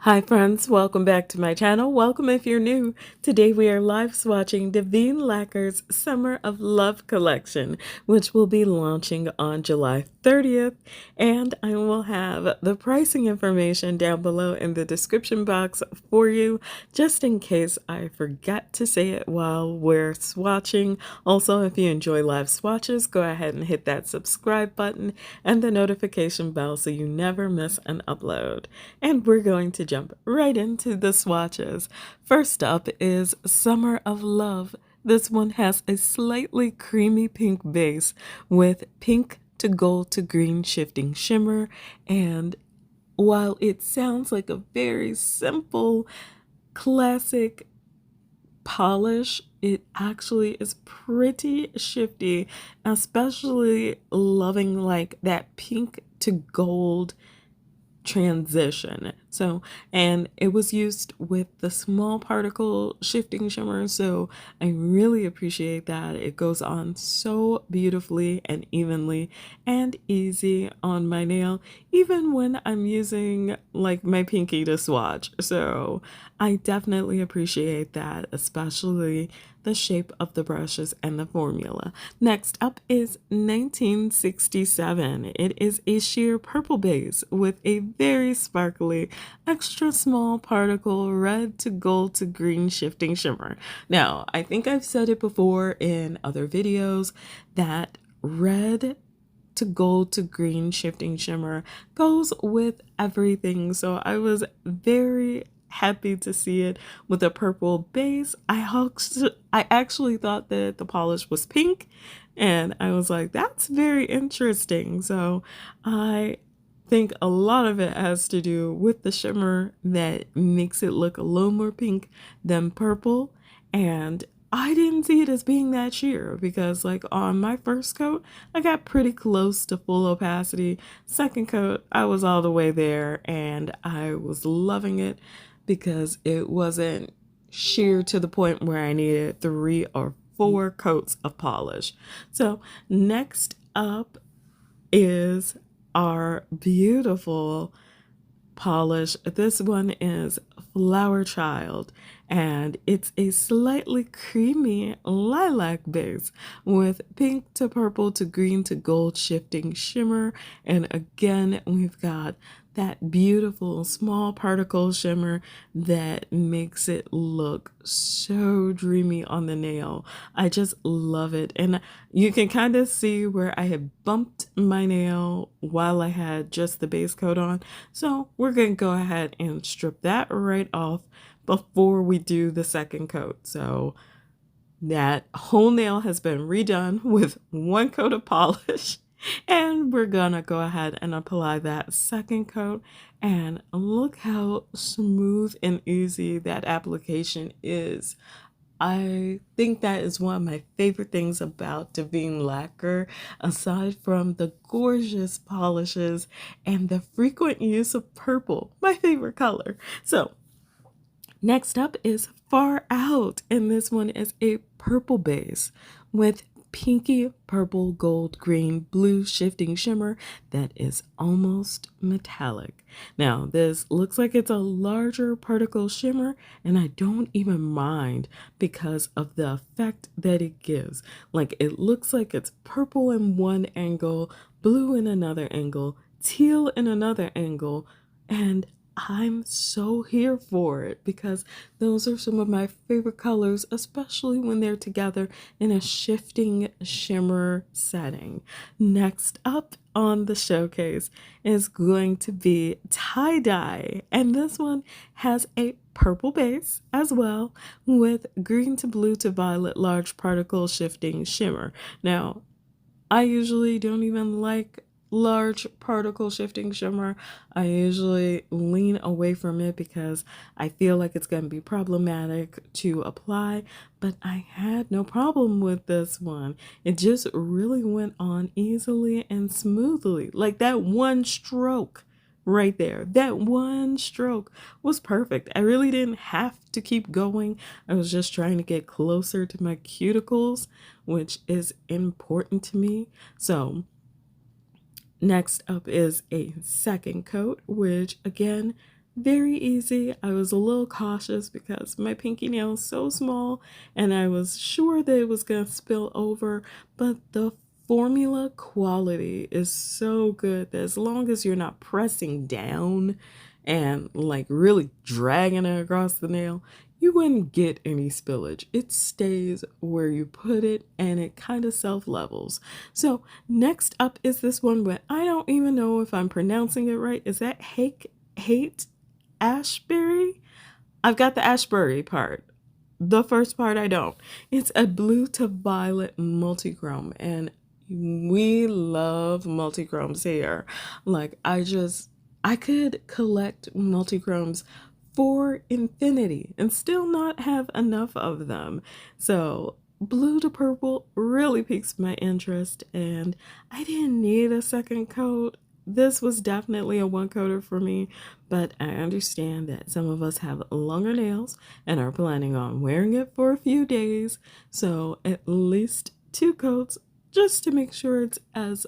Hi friends, welcome back to my channel. Welcome if you're new. Today we are live swatching Daveen Lacquer's Summer of Love collection, which will be launching on July 30th. And I will have the pricing information down below in the description box for you, just in case I forget to say it while we're swatching. Also, if you enjoy live swatches, go ahead and hit that subscribe button and the notification bell so you never miss an upload. And we're going to jump right into the swatches. First up is Summer of Love. This one has a slightly creamy pink base with pink to gold to green shifting shimmer. And while it sounds like a very simple, classic polish, it actually is pretty shifty, especially loving like that pink to gold transition. And it was used with the small particle shifting shimmer, so I really appreciate that. It goes on so beautifully and evenly and easy on my nail, even when I'm using like my pinky to swatch. So I definitely appreciate that, especially the shape of the brushes and the formula. Next up is 1967. It is a sheer purple base with a very sparkly, extra small particle red to gold to green shifting shimmer. Now, I think I've said it before in other videos that red to gold to green shifting shimmer goes with everything. So I was very happy to see it with a purple base. I actually thought that the polish was pink, and I was like, that's very interesting. So I think a lot of it has to do with the shimmer that makes it look a little more pink than purple. And I didn't see it as being that sheer because like on my first coat, I got pretty close to full opacity. Second coat, I was all the way there and I was loving it because it wasn't sheer to the point where I needed 3 or 4 coats of polish. So next up is our beautiful polish. This one is Flower Child, and it's a slightly creamy lilac base with pink to purple to green to gold shifting shimmer. And again, we've got that beautiful small particle shimmer that makes it look so dreamy on the nail. I just love it. And you can kind of see where I had bumped my nail while I had just the base coat on. So we're going to go ahead and strip that right off before we do the second coat. So that whole nail has been redone with 1 coat of polish. And we're gonna go ahead and apply that second coat, and look how smooth and easy that application is. I think that is one of my favorite things about Daveen Lacquer, aside from the gorgeous polishes and the frequent use of purple, my favorite color. So next up is Far Out, and this one is a purple base with pinky purple gold green blue shifting shimmer that is almost metallic. Now this looks like it's a larger particle shimmer, and I don't even mind because of the effect that it gives. Like it looks like it's purple in one angle, blue in another angle, teal in another angle, and I'm so here for it because those are some of my favorite colors, especially when they're together in a shifting shimmer setting. Next up on the showcase is going to be tie-dye, and this one has a purple base as well with green to blue to violet large particle shifting shimmer. Now, I usually don't even like large particle shifting shimmer. I usually lean away from it because I feel like it's going to be problematic to apply, but I had no problem with this one. It just really went on easily and smoothly. Like that one stroke right there, that one stroke was perfect. I really didn't have to keep going. I was just trying to get closer to my cuticles, which is important to me. So next up is a second coat, which again very easy. I was a little cautious because my pinky nail is so small and I was sure that it was going to spill over, but the formula quality is so good that as long as you're not pressing down and like really dragging it across the nail, you wouldn't get any spillage. It stays where you put it and it kind of self levels. So, next up is this one, but I don't even know if I'm pronouncing it right. Is that hate Ashbury? I've got the Ashbury part. The first part I don't. It's a blue to violet multichrome, and we love multichromes here. Like I could collect multichromes for infinity and still not have enough of them. So blue to purple really piques my interest, and I didn't need a second coat. This was definitely a one coater for me, but I understand that some of us have longer nails and are planning on wearing it for a few days, so at least two coats just to make sure it's as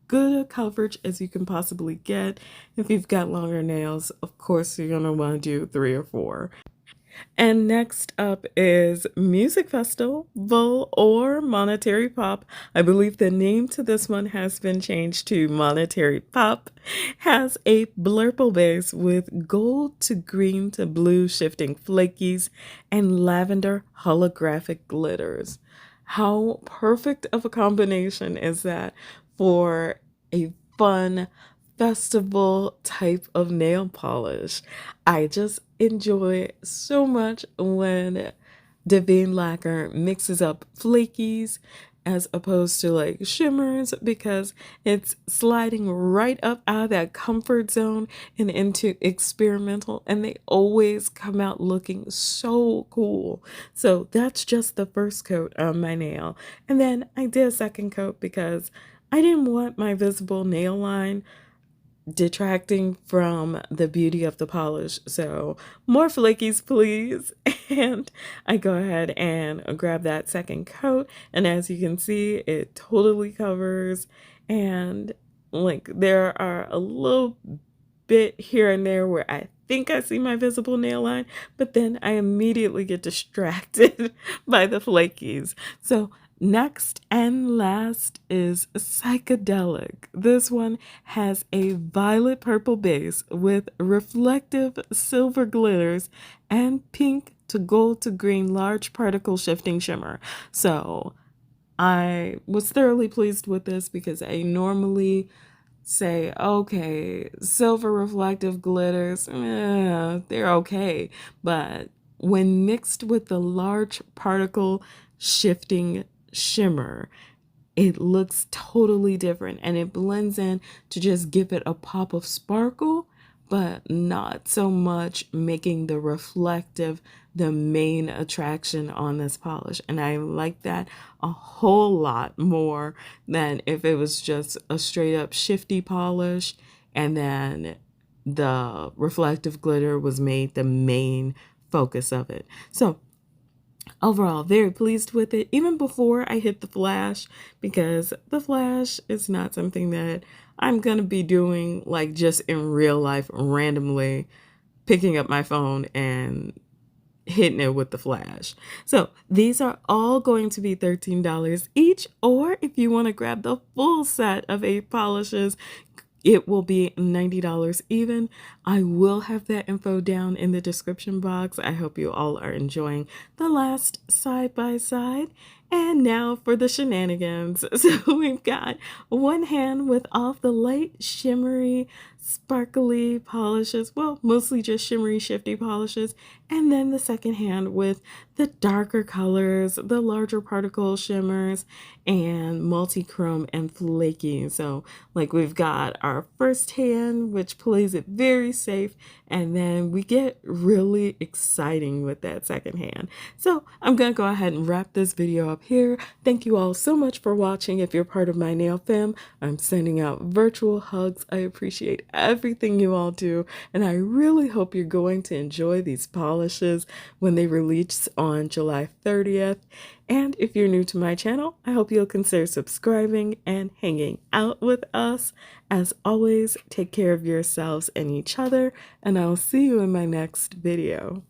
good a coverage as you can possibly get. If you've got longer nails, of course, you're going to want to do 3 or 4. And next up is Music Festival or Monetary Pop. I believe the name to this one has been changed to Monetary Pop. Has a blurple base with gold to green to blue shifting flakies and lavender holographic glitters. How perfect of a combination is that for a fun festival type of nail polish? I just enjoy so much when Daveen Lacquer mixes up flakies as opposed to like shimmers, because it's sliding right up out of that comfort zone and into experimental, and they always come out looking so cool. So that's just the first coat on my nail, and then I did a second coat because I didn't want my visible nail line detracting from the beauty of the polish. So more flakies, please. And I go ahead and grab that second coat. And as you can see, it totally covers. And like there are a little bit here and there where I think I see my visible nail line, but then I immediately get distracted by the flakies. So next and last is Psychedelic. This one has a violet purple base with reflective silver glitters and pink to gold to green large particle shifting shimmer. So I was thoroughly pleased with this because I normally say, okay, silver reflective glitters, they're okay. But when mixed with the large particle shifting shimmer, it looks totally different and it blends in to just give it a pop of sparkle, but not so much making the reflective the main attraction on this polish. And I like that a whole lot more than if it was just a straight up shifty polish and then the reflective glitter was made the main focus of it. So overall, very pleased with it, even before I hit the flash, because the flash is not something that I'm going to be doing like just in real life, randomly picking up my phone and hitting it with the flash. So these are all going to be $13 each, or if you want to grab the full set of 8 polishes, it will be $90 even. I will have that info down in the description box. I hope you all are enjoying the last side by side. And now for the shenanigans. So we've got one hand with all the light, shimmery, sparkly polishes. Well, mostly just shimmery, shifty polishes. And then the second hand with the darker colors, the larger particle shimmers, and multi-chrome and flaky. So like we've got our first hand, which plays it very safe, and then we get really exciting with that second hand. So I'm going to go ahead and wrap this video up here. Thank you all so much for watching. If you're part of my nail fam, I'm sending out virtual hugs. I appreciate everything you all do, and I really hope you're going to enjoy these polishes when they release on July 30th. And if you're new to my channel, I hope you'll consider subscribing and hanging out with us. As always, take care of yourselves and each other, and I'll see you in my next video.